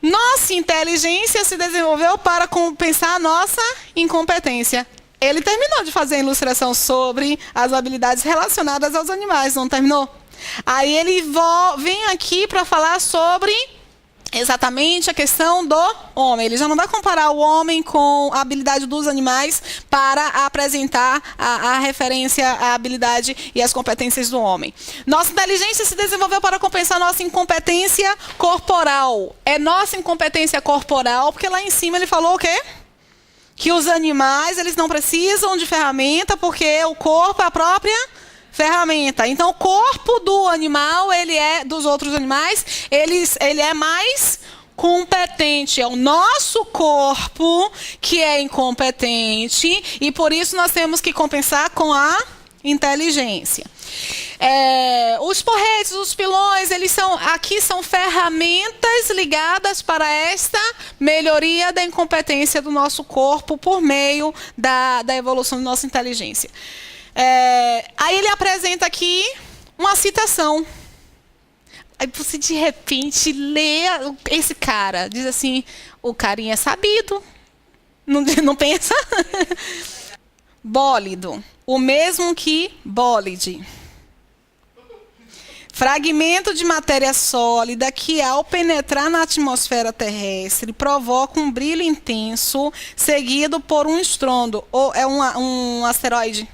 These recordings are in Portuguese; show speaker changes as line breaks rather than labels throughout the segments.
Nossa inteligência se desenvolveu para compensar a nossa incompetência. Ele terminou de fazer a ilustração sobre as habilidades relacionadas aos animais, não terminou? Aí ele vem aqui para falar sobre exatamente a questão do homem. Ele já não vai comparar o homem com a habilidade dos animais para apresentar a referência à habilidade e às competências do homem. Nossa inteligência se desenvolveu para compensar nossa incompetência corporal. É nossa incompetência corporal, porque lá em cima ele falou o quê? Que os animais, eles não precisam de ferramenta, porque o corpo é a própria ferramenta. Então, o corpo do animal, dos outros animais, ele é mais competente. É o nosso corpo que é incompetente, e por isso nós temos que compensar com a inteligência. Os porretes, os pilões, aqui são ferramentas ligadas para esta melhoria da incompetência do nosso corpo por meio da evolução da nossa inteligência. Aí ele apresenta aqui uma citação. Aí você de repente lê esse cara, diz assim, o carinha é sabido, não pensa? Bólido, o mesmo que bólide. Fragmento de matéria sólida que, ao penetrar na atmosfera terrestre, provoca um brilho intenso, seguido por um estrondo. Ou é um asteroide?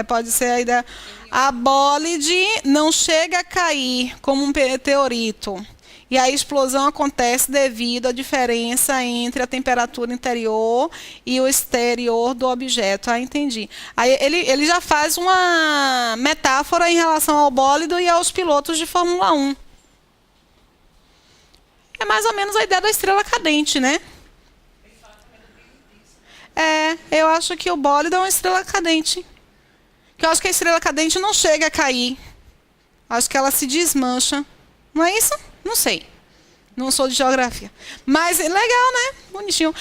Pode ser a ideia. A bólide não chega a cair como um meteorito. E a explosão acontece devido à diferença entre a temperatura interior e o exterior do objeto. Entendi. Aí ele já faz uma metáfora em relação ao bólido e aos pilotos de Fórmula 1. É mais ou menos a ideia da estrela cadente, né? Eu acho que o bólido é uma estrela cadente. Que eu acho que a estrela cadente não chega a cair. Acho que ela se desmancha. Não é isso? Não sei. Não sou de geografia. Mas é legal, né? Bonitinho.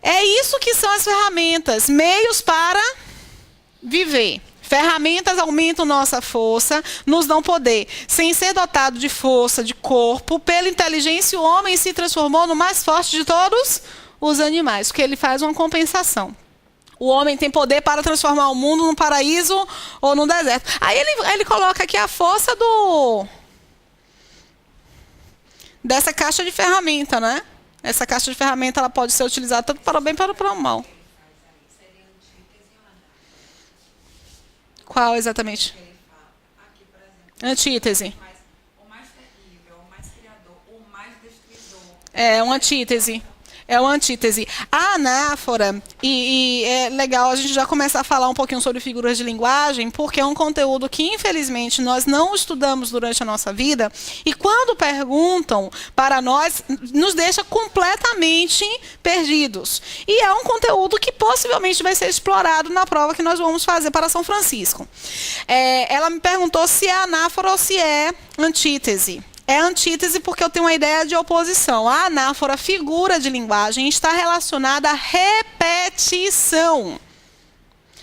É isso que são as ferramentas. Meios para viver. Ferramentas aumentam nossa força, nos dão poder. Sem ser dotado de força, de corpo, pela inteligência, o homem se transformou no mais forte de todos os animais. Porque ele faz uma compensação. O homem tem poder para transformar o mundo num paraíso ou num deserto. Aí ele coloca aqui a força dessa caixa de ferramenta, né? Essa caixa de ferramenta ela pode ser utilizada tanto para o bem quanto para o mal. Qual exatamente? Antítese.
O mais terrível, o mais criador, o mais destruidor.
É uma antítese. É uma antítese. A anáfora, e é legal a gente já começar a falar um pouquinho sobre figuras de linguagem, porque é um conteúdo que, infelizmente, nós não estudamos durante a nossa vida, e quando perguntam para nós, nos deixa completamente perdidos. E é um conteúdo que possivelmente vai ser explorado na prova que nós vamos fazer para São Francisco. Ela me perguntou se é anáfora ou se é antítese. É antítese porque eu tenho uma ideia de oposição. A anáfora, figura de linguagem, está relacionada à repetição.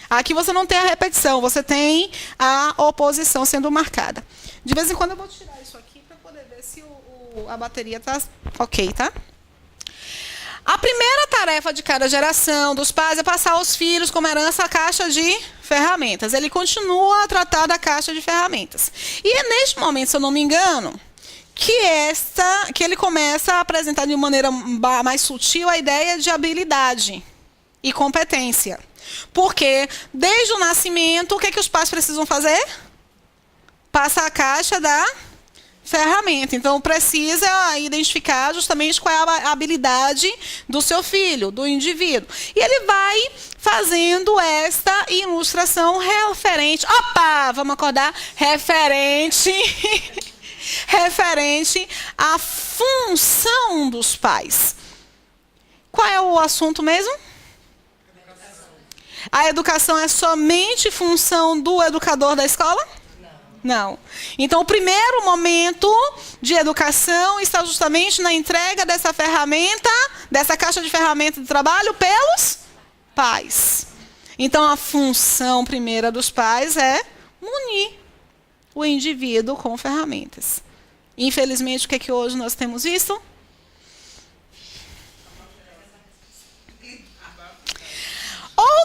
Aqui você não tem a repetição, você tem a oposição sendo marcada. De vez em quando eu vou tirar isso aqui para poder ver se a bateria está ok, tá? A primeira tarefa de cada geração dos pais é passar aos filhos como herança a caixa de ferramentas. Ele continua a tratar da caixa de ferramentas. E é neste momento, se eu não me engano, que ele começa a apresentar de maneira mais sutil a ideia de habilidade e competência. Porque, desde o nascimento, o que os pais precisam fazer? Passa a caixa da ferramenta. Então, precisa identificar justamente qual é a habilidade do seu filho, do indivíduo. E ele vai fazendo esta ilustração referente... Opa! Vamos acordar? Referente à função dos pais. Qual é o assunto mesmo? A educação é somente função do educador da escola? Não. Então, o primeiro momento de educação está justamente na entrega dessa ferramenta, dessa caixa de ferramenta de trabalho pelos pais. Então, a função primeira dos pais é munir o indivíduo com ferramentas. Infelizmente, o que hoje nós temos visto?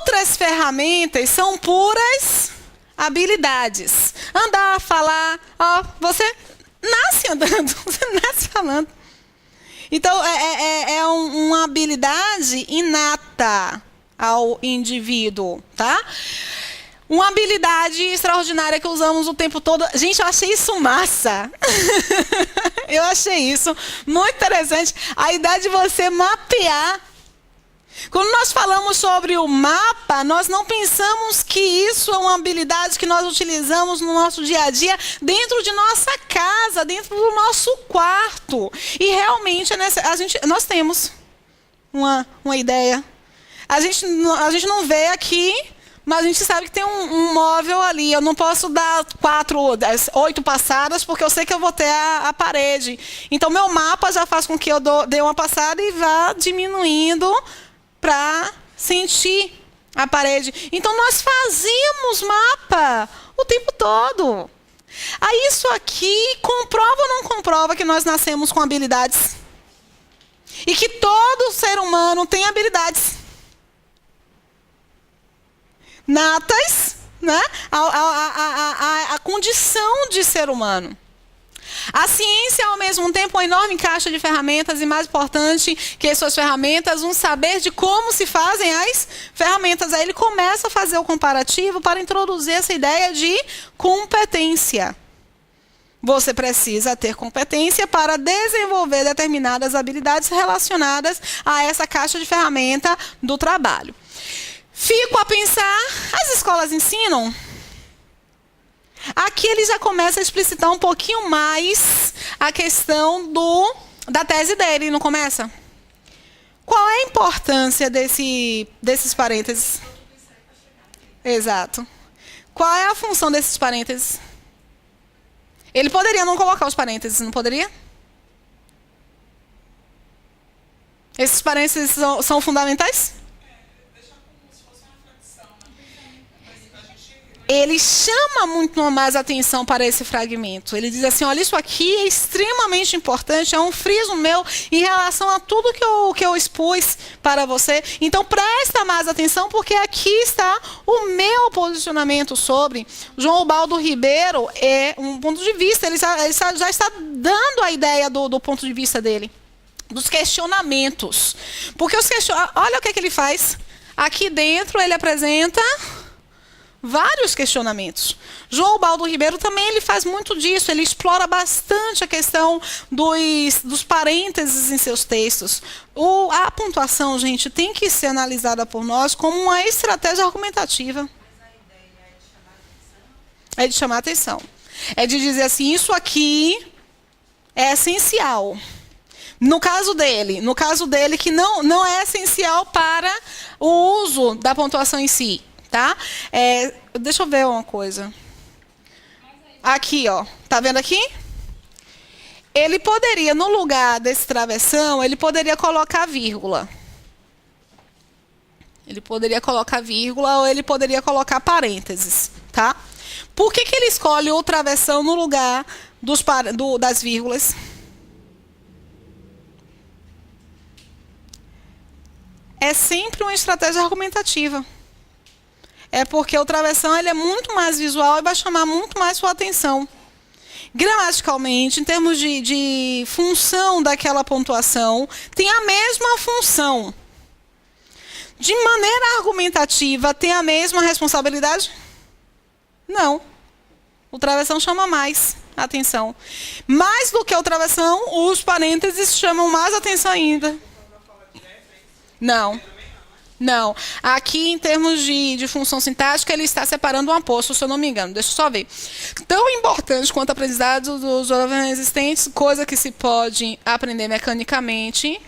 Outras ferramentas são puras habilidades. Andar, falar, ó, você nasce andando, você nasce falando. Então, uma habilidade inata ao indivíduo, tá? Uma habilidade extraordinária que usamos o tempo todo. Gente, eu achei isso massa. Eu achei isso muito interessante. A ideia de você mapear. Quando nós falamos sobre o mapa, nós não pensamos que isso é uma habilidade que nós utilizamos no nosso dia a dia, dentro de nossa casa, dentro do nosso quarto. E realmente nós temos uma ideia. A gente não vê aqui, mas a gente sabe que tem um móvel ali. Eu não posso dar 8 passadas, porque eu sei que eu vou ter a parede. Então, meu mapa já faz com que eu dê uma passada e vá diminuindo para sentir a parede. Então, nós fazíamos mapa o tempo todo. Aí, isso aqui comprova ou não comprova que nós nascemos com habilidades? E que todo ser humano tem habilidades natas, né? A condição de ser humano. A ciência, ao mesmo tempo, é uma enorme caixa de ferramentas, e mais importante que as suas ferramentas, um saber de como se fazem as ferramentas. Aí ele começa a fazer o comparativo para introduzir essa ideia de competência. Você precisa ter competência para desenvolver determinadas habilidades relacionadas a essa caixa de ferramenta do trabalho. Fico a pensar, as escolas ensinam? Aqui ele já começa a explicitar um pouquinho mais a questão da tese dele, não começa? Qual é a importância desses parênteses? Exato. Qual é a função desses parênteses? Ele poderia não colocar os parênteses, não poderia? Esses parênteses são fundamentais? Ele chama muito mais atenção para esse fragmento. Ele diz assim, olha, isso aqui é extremamente importante, é um friso meu em relação a tudo que eu expus para você. Então, presta mais atenção, porque aqui está o meu posicionamento sobre. João Ubaldo Ribeiro é um ponto de vista, ele já está dando a ideia do ponto de vista dele, dos questionamentos. Porque olha o que ele faz. Aqui dentro ele apresenta vários questionamentos. João Ubaldo Ribeiro também ele faz muito disso, ele explora bastante a questão dos parênteses em seus textos. A pontuação, gente, tem que ser analisada por nós como uma estratégia argumentativa.
Mas a ideia é de chamar atenção?
É de chamar a atenção. É de dizer assim, isso aqui é essencial. No caso dele que não é essencial para o uso da pontuação em si. Tá? Deixa eu ver uma coisa. Aqui, ó. Tá vendo aqui? Ele poderia, no lugar desse travessão, ele poderia colocar vírgula. Ele poderia colocar vírgula ou ele poderia colocar parênteses. Tá? Por que ele escolhe o travessão no lugar das vírgulas? É sempre uma estratégia argumentativa. É porque o travessão ele é muito mais visual e vai chamar muito mais sua atenção. Gramaticalmente, em termos de função daquela pontuação, tem a mesma função. De maneira argumentativa, tem a mesma responsabilidade? Não. O travessão chama mais atenção. Mais do que o travessão, os parênteses chamam mais atenção ainda. Não. Não. Aqui, em termos de função sintática, ele está separando um aposto, se eu não me engano. Deixa eu só ver. Tão importante quanto o aprendizado dos jovens existentes, coisa que se pode aprender mecanicamente.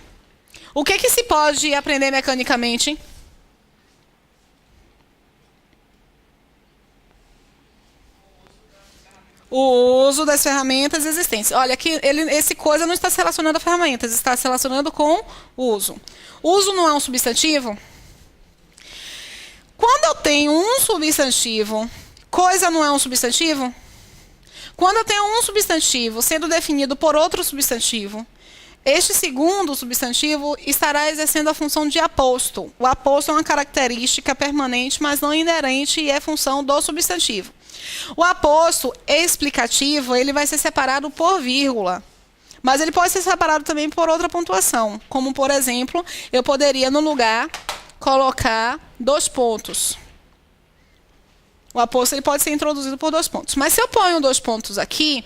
O que se pode aprender mecanicamente? O uso das ferramentas existentes. Olha, aqui esse coisa não está se relacionando a ferramentas, está se relacionando com uso. Uso não é um substantivo? Quando eu tenho um substantivo, coisa não é um substantivo? Quando eu tenho um substantivo sendo definido por outro substantivo, Este segundo substantivo estará exercendo a função de aposto. O aposto é uma característica permanente, mas não inerente, e é função do substantivo. O aposto explicativo, ele vai ser separado por vírgula. Mas ele pode ser separado também por outra pontuação. Como, por exemplo, eu poderia, no lugar, colocar 2 pontos. O aposto ele pode ser introduzido por 2 pontos. Mas se eu ponho 2 pontos aqui,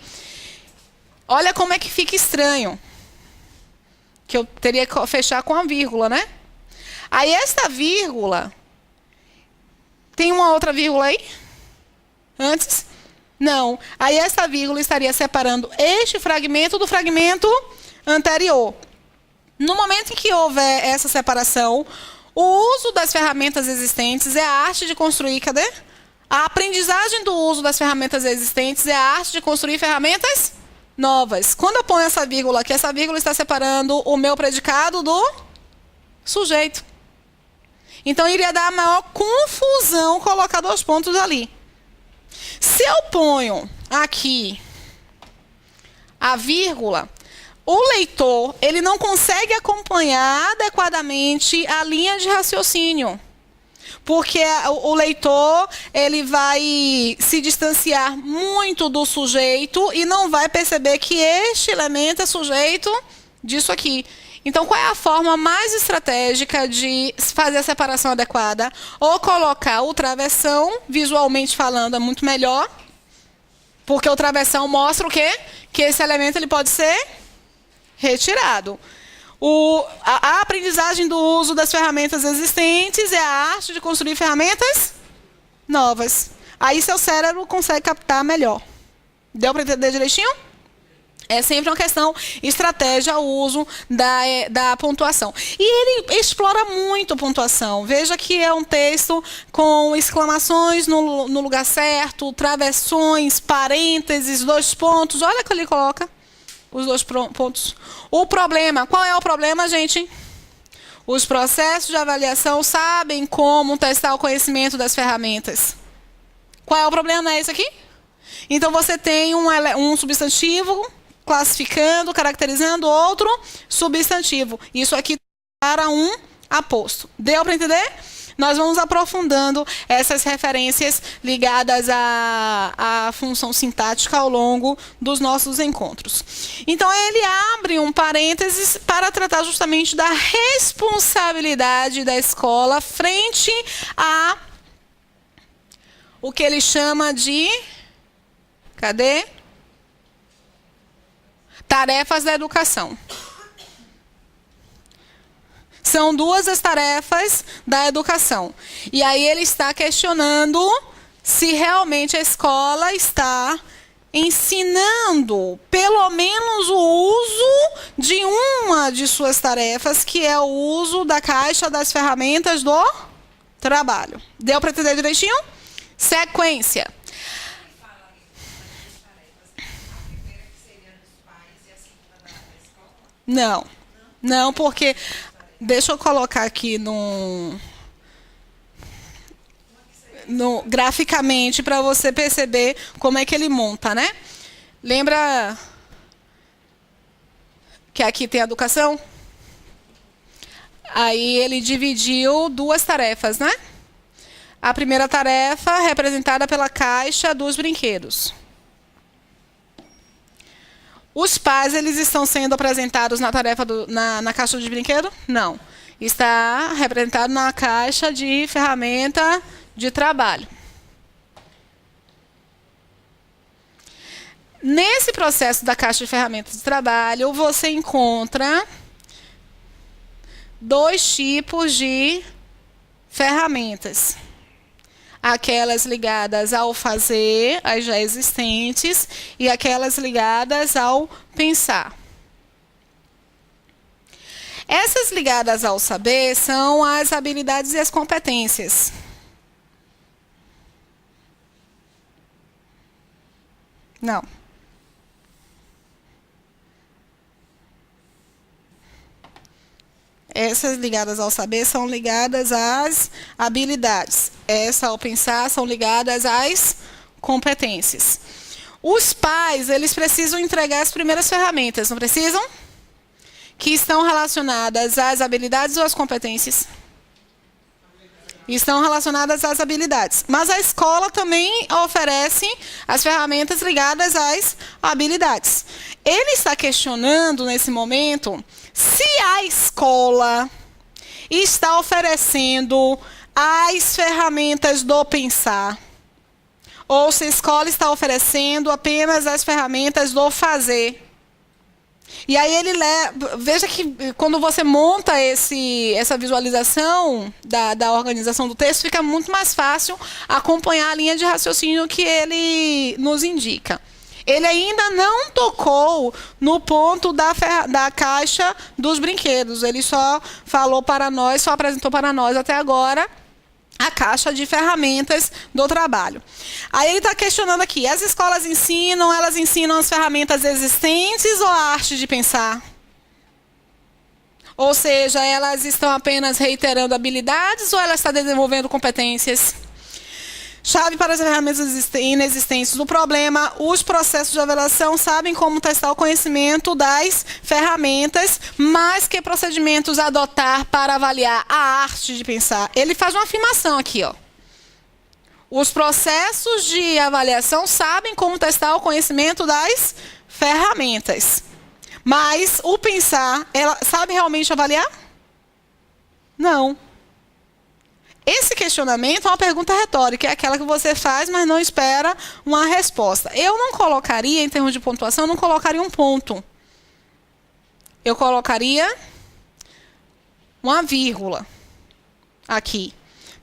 olha como é que fica estranho. Que eu teria que fechar com a vírgula, né? Aí, esta vírgula... Tem uma outra vírgula aí? Antes? Não. Aí, essa vírgula estaria separando este fragmento do fragmento anterior. No momento em que houver essa separação, o uso das ferramentas existentes é a arte de construir... Cadê? A aprendizagem do uso das ferramentas existentes é a arte de construir ferramentas novas. Quando eu ponho essa vírgula aqui, essa vírgula está separando o meu predicado do sujeito. Então, iria dar a maior confusão colocar 2 pontos ali. Se eu ponho aqui a vírgula, o leitor ele não consegue acompanhar adequadamente a linha de raciocínio. Porque o leitor ele vai se distanciar muito do sujeito e não vai perceber que este elemento é sujeito disso aqui. Então, qual é a forma mais estratégica de fazer a separação adequada? Ou colocar o travessão, visualmente falando, é muito melhor, porque o travessão mostra o quê? Que esse elemento ele pode ser retirado. A aprendizagem do uso das ferramentas existentes é a arte de construir ferramentas novas. Aí seu cérebro consegue captar melhor. Deu para entender direitinho? É sempre uma questão estratégia, o uso da pontuação. E ele explora muito a pontuação. Veja que é um texto com exclamações no lugar certo, travessões, parênteses, 2 pontos. Olha que ele coloca os 2 pontos. O problema, qual é o problema, gente? Os processos de avaliação sabem como testar o conhecimento das ferramentas. Qual é o problema? É esse aqui? Então, você tem um substantivo classificando, caracterizando outro substantivo. Isso aqui para um aposto. Deu para entender? Nós vamos aprofundando essas referências ligadas à função sintática ao longo dos nossos encontros. Então, ele abre um parênteses para tratar justamente da responsabilidade da escola frente a o que ele chama de... Cadê? Tarefas da educação. São 2 as tarefas da educação. E aí ele está questionando se realmente a escola está ensinando pelo menos o uso de uma de suas tarefas, que é o uso da caixa das ferramentas do trabalho. Deu para entender direitinho? Sequência. Não. Não, porque... Deixa eu colocar aqui graficamente para você perceber como é que ele monta, né? Lembra que aqui tem a educação? Aí ele dividiu 2 tarefas, né? A primeira tarefa representada pela caixa dos brinquedos. Os pais, eles estão sendo apresentados na tarefa na caixa de brinquedo? Não. Está representado na caixa de ferramenta de trabalho. Nesse processo da caixa de ferramentas de trabalho, você encontra 2 tipos de ferramentas. Aquelas ligadas ao fazer, as já existentes, e aquelas ligadas ao pensar. Essas ligadas ao saber são as habilidades e as competências. Não. Essas ligadas ao saber são ligadas às habilidades. Essa, ao pensar, são ligadas às competências. Os pais, eles precisam entregar as primeiras ferramentas, não precisam? que estão relacionadas às habilidades ou às competências? Estão relacionadas às habilidades. Mas a escola também oferece as ferramentas ligadas às habilidades. Ele está questionando, nesse momento, se a escola está oferecendo as ferramentas do pensar, ou se a escola está oferecendo apenas as ferramentas do fazer. E aí veja que quando você monta essa visualização da organização do texto, fica muito mais fácil acompanhar a linha de raciocínio que ele nos indica. Ele ainda não tocou no ponto da caixa dos brinquedos. Ele só falou para nós, só apresentou para nós até agora a caixa de ferramentas do trabalho. Aí ele está questionando aqui, as escolas elas ensinam as ferramentas existentes ou a arte de pensar? Ou seja, elas estão apenas reiterando habilidades ou elas estão desenvolvendo competências? Chave para as ferramentas inexistentes do problema. Os processos de avaliação sabem como testar o conhecimento das ferramentas, mas que procedimentos adotar para avaliar a arte de pensar. Ele faz uma afirmação aqui, ó. Os processos de avaliação sabem como testar o conhecimento das ferramentas. Mas o pensar, ela sabe realmente avaliar? Não. Esse questionamento é uma pergunta retórica, é aquela que você faz, mas não espera uma resposta. Eu não colocaria, em termos de pontuação, eu não colocaria um ponto. Eu colocaria uma vírgula aqui,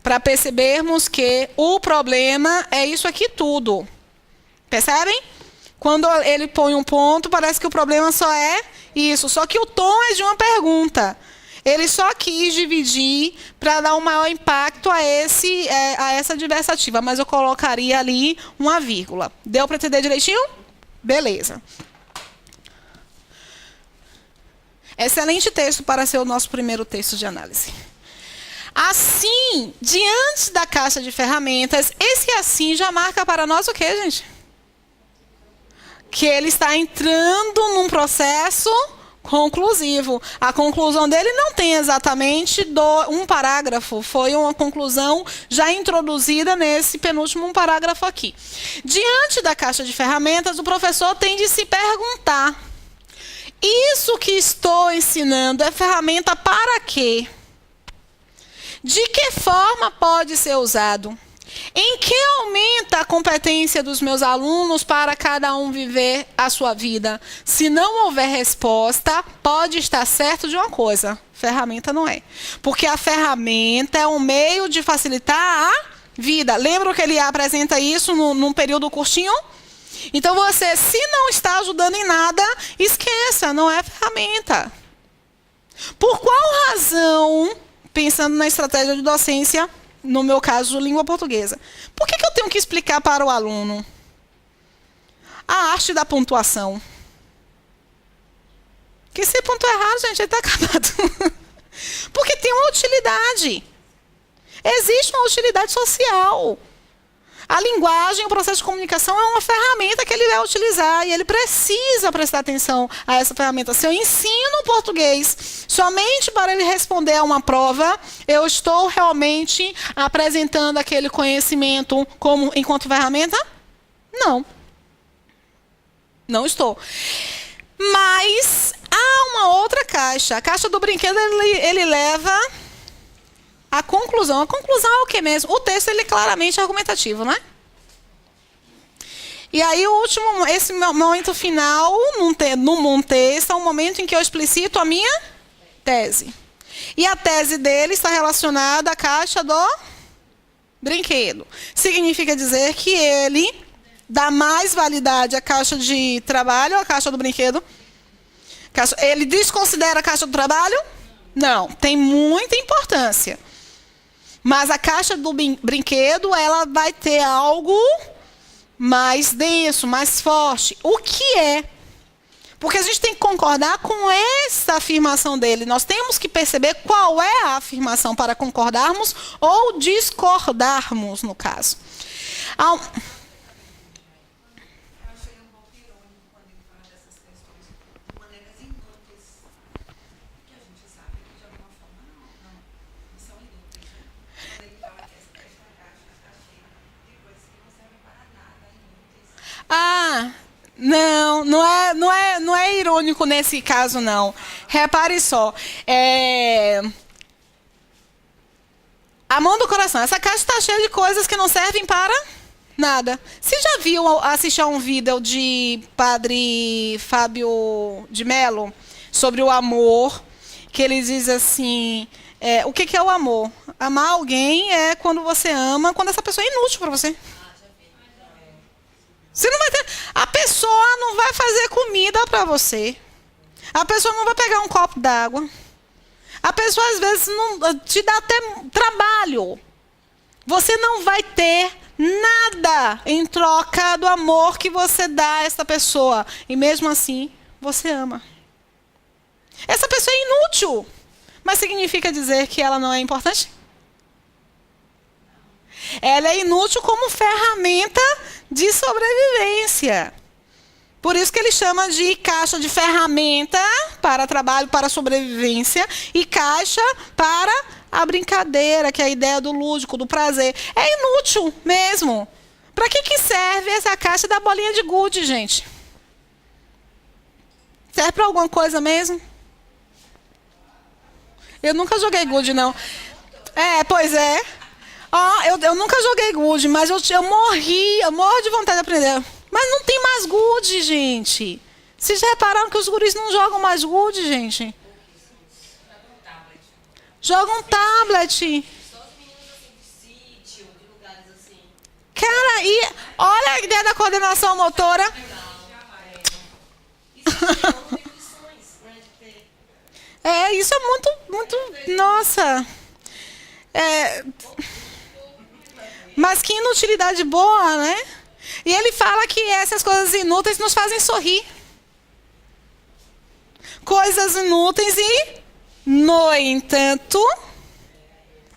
para percebermos que o problema é isso aqui tudo. Percebem? Quando ele põe um ponto, parece que o problema só é isso. Só que o tom é de uma pergunta. Ele só quis dividir para dar um maior impacto a essa adversativa, mas eu colocaria ali uma vírgula. Deu para entender direitinho? Beleza. Excelente texto para ser o nosso primeiro texto de análise. Assim, diante da caixa de ferramentas, esse assim já marca para nós o quê, gente? Que ele está entrando num processo conclusivo. A conclusão dele não tem exatamente um parágrafo, foi uma conclusão já introduzida nesse penúltimo parágrafo aqui. Diante da caixa de ferramentas, o professor tem de se perguntar: isso que estou ensinando é ferramenta para quê? De que forma pode ser usado? Em que aumenta a competência dos meus alunos para cada um viver a sua vida? Se não houver resposta, pode estar certo de uma coisa: ferramenta não é. Porque a ferramenta é um meio de facilitar a vida. Lembra que ele apresenta isso num período curtinho? Então você, se não está ajudando em nada, esqueça, não é ferramenta. Por qual razão, pensando na estratégia de docência, no meu caso, língua portuguesa, por que eu tenho que explicar para o aluno a arte da pontuação? Porque se pontuar errado, gente, ele está acabado. Porque tem uma utilidade. Existe uma utilidade social. A linguagem, o processo de comunicação é uma ferramenta que ele vai utilizar e ele precisa prestar atenção a essa ferramenta. Se eu ensino português somente para ele responder a uma prova, eu estou realmente apresentando aquele conhecimento enquanto ferramenta? Não. Não estou. Mas há uma outra caixa. A caixa do brinquedo, ele leva a conclusão. A conclusão é o que mesmo? O texto ele é claramente argumentativo, né? E aí esse momento final num texto é um momento em que eu explicito a minha tese. E a tese dele está relacionada à caixa do brinquedo. Significa dizer que ele dá mais validade à caixa de trabalho ou à caixa do brinquedo? Ele desconsidera a caixa do trabalho? Não, tem muita importância. Mas a caixa do brinquedo, ela vai ter algo mais denso, mais forte. O que é? Porque a gente tem que concordar com essa afirmação dele. Nós temos que perceber qual é a afirmação para concordarmos ou discordarmos, no caso.
Eu achei um pouco irônico quando ele fala dessas questões de maneiras inúteis.
Não é irônico nesse caso, não. Repare só. A mão do coração. Essa caixa está cheia de coisas que não servem para nada. Você já viu assistir a um vídeo de Padre Fábio de Mello sobre o amor? Que ele diz assim... o que é o amor? Amar alguém é quando você ama, quando essa pessoa é inútil para você. Você não vai ter, a pessoa não vai fazer comida para você. A pessoa não vai pegar um copo d'água. A pessoa, às vezes, não te dá até trabalho. Você não vai ter nada em troca do amor que você dá a essa pessoa. E mesmo assim, você ama. Essa pessoa é inútil. Mas significa dizer que ela não é importante? Ela é inútil como ferramenta de sobrevivência. Por isso que ele chama de caixa de ferramenta para trabalho, para sobrevivência, e caixa para a brincadeira, que é a ideia do lúdico, do prazer. É inútil mesmo. Para que serve essa caixa da bolinha de gude, gente? Serve para alguma coisa mesmo? Eu nunca joguei gude, não. Pois é. Eu nunca joguei gude, mas eu morro de vontade de aprender. Mas não tem mais gude, gente. Vocês já repararam que os guris não jogam mais gude, gente? Jogam tablet. Cara, e olha a ideia da coordenação motora. Isso é muito, nossa. Mas que inutilidade boa, né? E ele fala que essas coisas inúteis nos fazem sorrir. Coisas inúteis e, no entanto,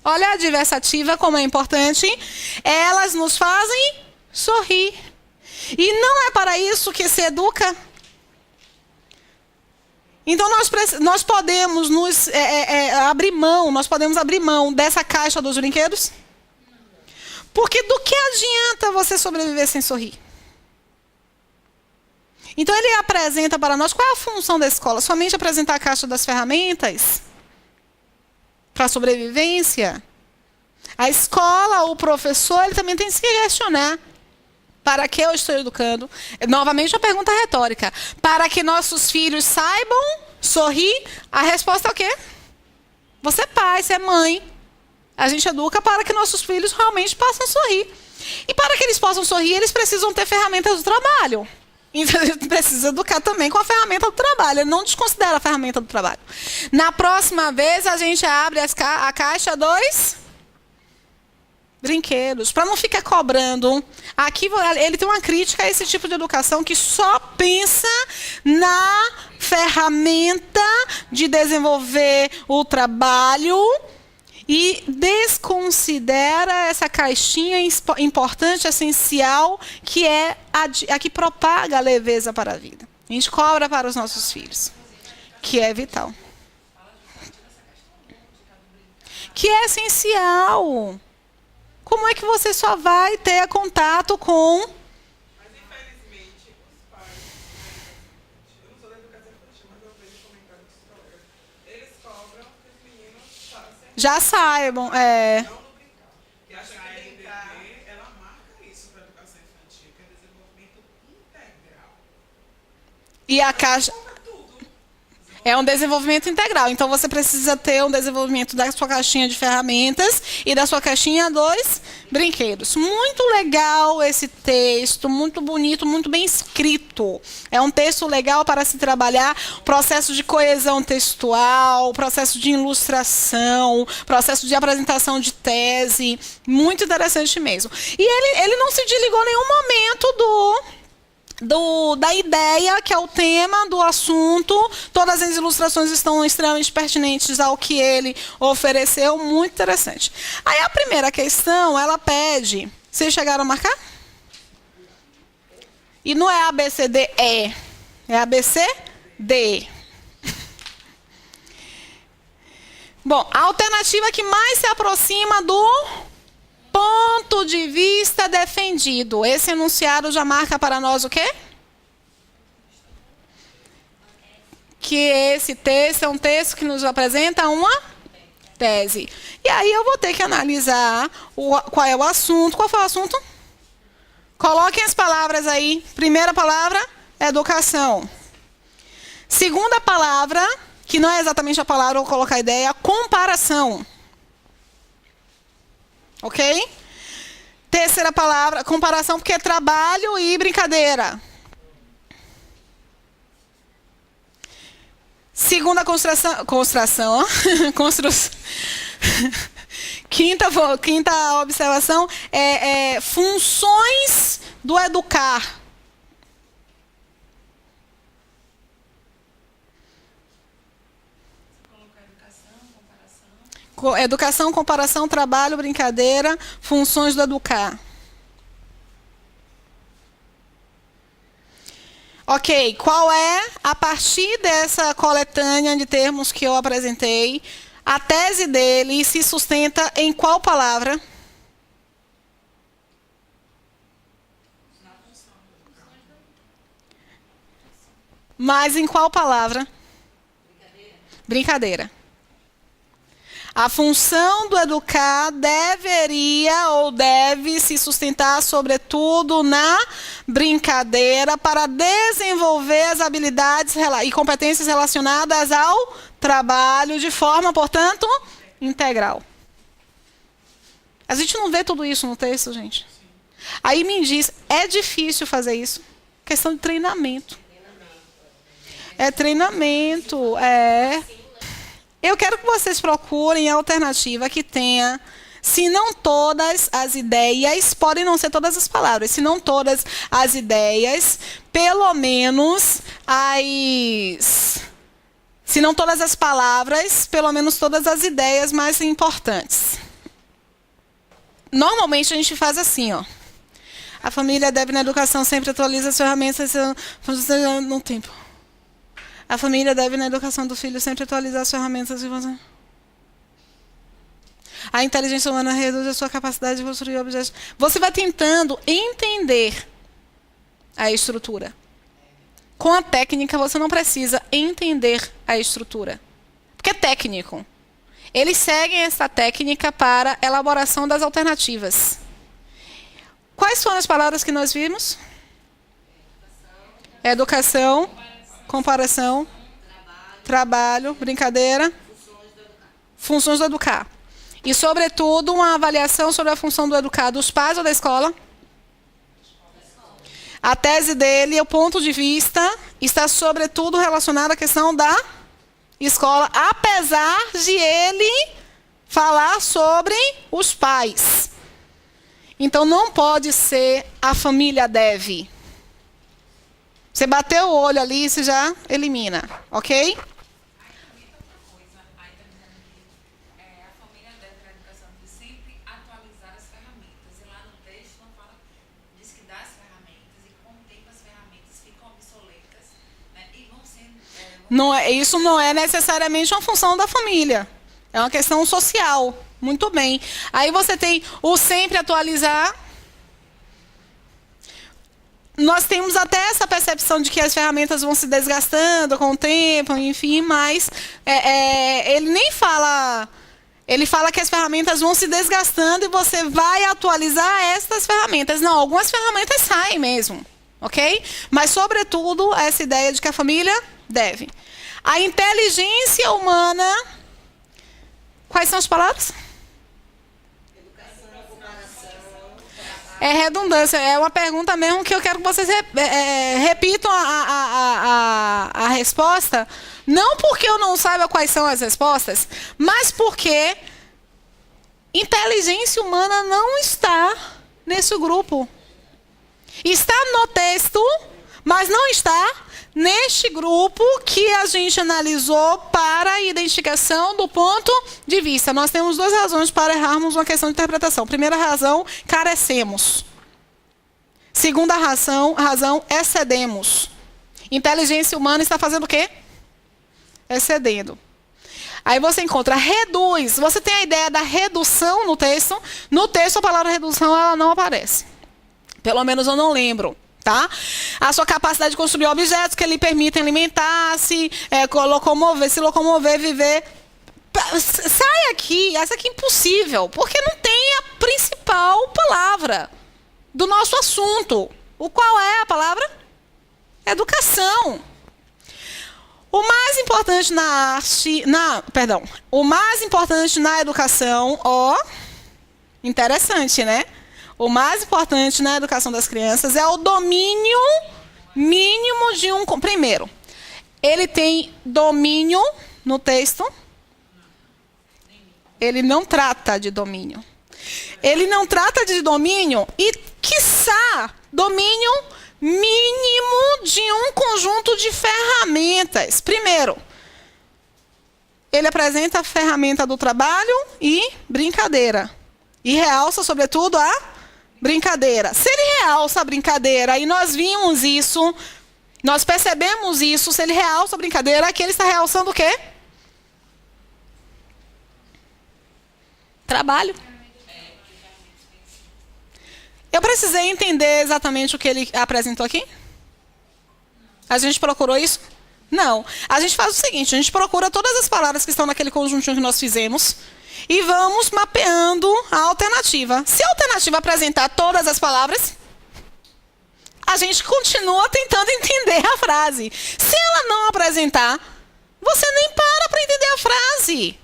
olha a adversativa como é importante, elas nos fazem sorrir. E não é para isso que se educa. Então nós podemos abrir mão dessa caixa dos brinquedos? Porque do que adianta você sobreviver sem sorrir? Então ele apresenta para nós qual é a função da escola? Somente apresentar a caixa das ferramentas para a sobrevivência? A escola, o professor, ele também tem que se questionar. Para que eu estou educando? Novamente, uma pergunta retórica. Para que nossos filhos saibam sorrir? A resposta é o quê? Você é pai, você é mãe. A gente educa para que nossos filhos realmente possam sorrir. E para que eles possam sorrir, eles precisam ter ferramentas do trabalho. Então, a gente precisa educar também com a ferramenta do trabalho. Ele não desconsidera a ferramenta do trabalho. Na próxima vez, a gente abre a caixa 2... brinquedos, para não ficar cobrando. Aqui ele tem uma crítica a esse tipo de educação que só pensa na ferramenta de desenvolver o trabalho e desconsidera essa caixinha importante, essencial, que é a que propaga a leveza para a vida. A gente cobra para os nossos filhos, que é vital. Que é essencial. Como é que você só vai ter contato com...
Mas, infelizmente, os pais... Eu não sou da educação infantil, mas eu vejo comentários dos colegas. Eles cobram que os meninos
já saibam,
não no brincar. E acho que a LDB, ela marca isso para a educação infantil, que é desenvolvimento integral.
E a caixa... É um desenvolvimento integral. Então, você precisa ter um desenvolvimento da sua caixinha de ferramentas e da sua caixinha dos brinquedos. Muito legal esse texto, muito bonito, muito bem escrito. É um texto legal para se trabalhar processo de coesão textual, processo de ilustração, processo de apresentação de tese. Muito interessante mesmo. E ele não se desligou em nenhum momento da ideia, que é o tema do assunto. Todas as ilustrações estão extremamente pertinentes ao que ele ofereceu, muito interessante. Aí a primeira questão, ela pede... Vocês chegaram a marcar? E não é ABCDE, é ABCD. Bom, a alternativa que mais se aproxima do ponto de vista defendido. Esse enunciado já marca para nós o quê? que esse texto é um texto que nos apresenta uma tese. E aí eu vou ter que analisar qual é o assunto. Qual foi o assunto? Coloquem as palavras aí. Primeira palavra, educação. Segunda palavra, que não é exatamente a palavra, eu vou colocar a ideia, comparação. Ok? Terceira palavra, comparação, porque é trabalho e brincadeira. Segunda construção. Quinta observação é funções do educar. Educação, comparação, trabalho, brincadeira, funções do educar. Ok, qual é, a partir dessa coletânea de termos que eu apresentei, a tese dele se sustenta em qual palavra? Mas em qual palavra? Brincadeira. A função do educar deveria ou deve se sustentar, sobretudo, na brincadeira para desenvolver as habilidades e competências relacionadas ao trabalho de forma, portanto, integral. A gente não vê tudo isso no texto, gente. Aí me diz, é difícil fazer isso? Questão de treinamento. É treinamento, Eu quero que vocês procurem a alternativa que tenha, se não todas as ideias, podem não ser todas as palavras, se não todas as ideias, pelo menos se não todas as palavras, pelo menos todas as ideias mais importantes. Normalmente a gente faz assim, ó. A família deve na educação sempre atualiza as ferramentas no tempo. A família deve, na educação do filho, sempre atualizar as ferramentas de você. A inteligência humana reduz a sua capacidade de construir objetos. Você vai tentando entender a estrutura. Com a técnica, você não precisa entender a estrutura. Porque é técnico. Eles seguem essa técnica para elaboração das alternativas. Quais foram as palavras que nós vimos? Educação. Comparação, trabalho, brincadeira, funções do educar. E, sobretudo, uma avaliação sobre a função do educar dos pais ou da escola. A tese dele, o ponto de vista, está, sobretudo, relacionado à questão da escola, apesar de ele falar sobre os pais. Então, não pode ser a família deve. Você bateu o olho ali e você já elimina, ok?
Aí também tem outra coisa, aí está dizendo que a família deve na educação de sempre atualizar as ferramentas. E lá no texto não fala, diz que dá as ferramentas e com o tempo as ferramentas ficam obsoletas, né? E vão sendo...
Isso não é necessariamente uma função da família. É uma questão social. Muito bem. Aí você tem o sempre atualizar. Nós temos até essa percepção de que as ferramentas vão se desgastando com o tempo, enfim, mas ele nem fala... Ele fala que as ferramentas vão se desgastando e você vai atualizar estas ferramentas. Não, algumas ferramentas saem mesmo, ok? Mas, sobretudo, essa ideia de que a família deve. A inteligência humana... Quais são as palavras? É redundância, é uma pergunta mesmo que eu quero que vocês repitam a resposta, não porque eu não saiba quais são as respostas, mas porque inteligência humana não está nesse grupo. Está no texto, mas não está neste grupo que a gente analisou para a identificação do ponto de vista. Nós temos duas razões para errarmos uma questão de interpretação. Primeira razão, carecemos. Segunda razão, excedemos. Inteligência humana está fazendo o quê? Excedendo. Aí você encontra reduz. Você tem a ideia da redução no texto? No texto, a palavra redução ela não aparece. Pelo menos eu não lembro. Tá? A sua capacidade de construir objetos que lhe permitem alimentar-se, se locomover, viver. Sai aqui, essa aqui é impossível, porque não tem a principal palavra do nosso assunto. O qual é a palavra? Educação. O mais importante na arte, o mais importante na educação, interessante, né? O mais importante na educação das crianças é o domínio mínimo de um... Primeiro, ele tem domínio no texto. Ele não trata de domínio. Ele não trata de domínio e, quiçá, domínio mínimo de um conjunto de ferramentas. Primeiro, ele apresenta a ferramenta do trabalho e brincadeira. E realça, sobretudo, a brincadeira. Se ele realça a brincadeira, e nós vimos isso, nós percebemos isso, se ele realça a brincadeira, aqui ele está realçando o quê? Trabalho. Eu precisei entender exatamente o que ele apresentou aqui? A gente procurou isso? Não. A gente faz o seguinte, a gente procura todas as palavras que estão naquele conjuntinho que nós fizemos e vamos mapeando a alternativa. Se a alternativa apresentar todas as palavras, a gente continua tentando entender a frase. Se ela não apresentar, você nem para entender a frase.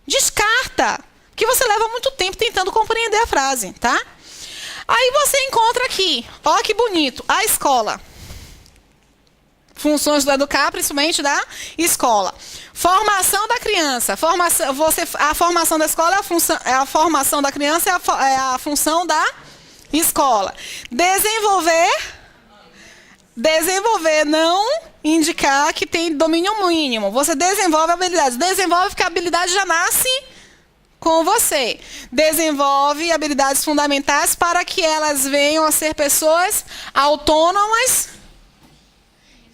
Descarta, porque você leva muito tempo tentando compreender a frase, tá? Aí você encontra aqui, ó que bonito, a escola. Funções do educar, principalmente da escola. Formação da criança. A formação da escola é a formação da criança, é a função da escola. Desenvolver, não indicar que tem domínio mínimo. Você desenvolve habilidades. Desenvolve porque a habilidade já nasce com você. Desenvolve habilidades fundamentais para que elas venham a ser pessoas autônomas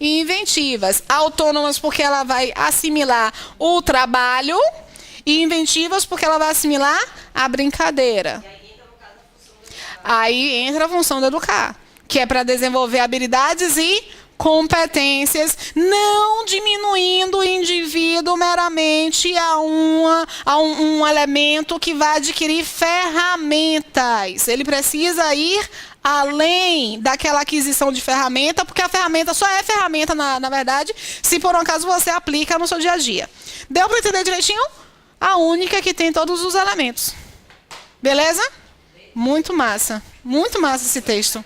e inventivas. Autônomas porque ela vai assimilar o trabalho e inventivas porque ela vai assimilar a brincadeira. Aí entra a função do educar, que é para desenvolver habilidades e competências, não diminuindo o indivíduo meramente a um elemento que vai adquirir ferramentas. Ele precisa ir além daquela aquisição de ferramenta, porque a ferramenta só é ferramenta, na verdade, se por um acaso você aplica no seu dia a dia. Deu para entender direitinho? A única que tem todos os elementos. Beleza? Muito massa. Muito massa esse texto.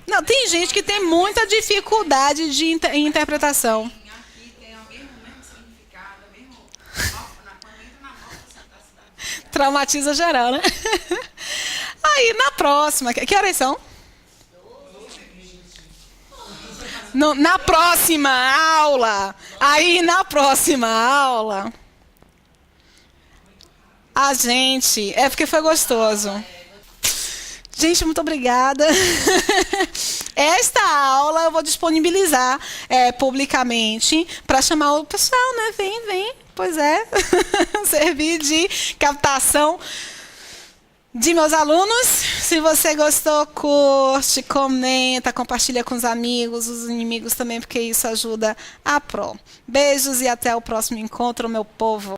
Não, tem gente que tem muita dificuldade de interpretação.
Aqui tem o mesmo significado,
Traumatiza geral, né? Aí, na próxima... Que horas são? Na próxima aula... Aí, na próxima aula... A gente... É porque foi gostoso. Gente, muito obrigada. Esta aula eu vou disponibilizar publicamente para chamar o pessoal, né? Vem. Pois é. Servir de captação de meus alunos. Se você gostou, curte, comenta, compartilha com os amigos, os inimigos também, porque isso ajuda a pro. Beijos e até o próximo encontro, meu povo.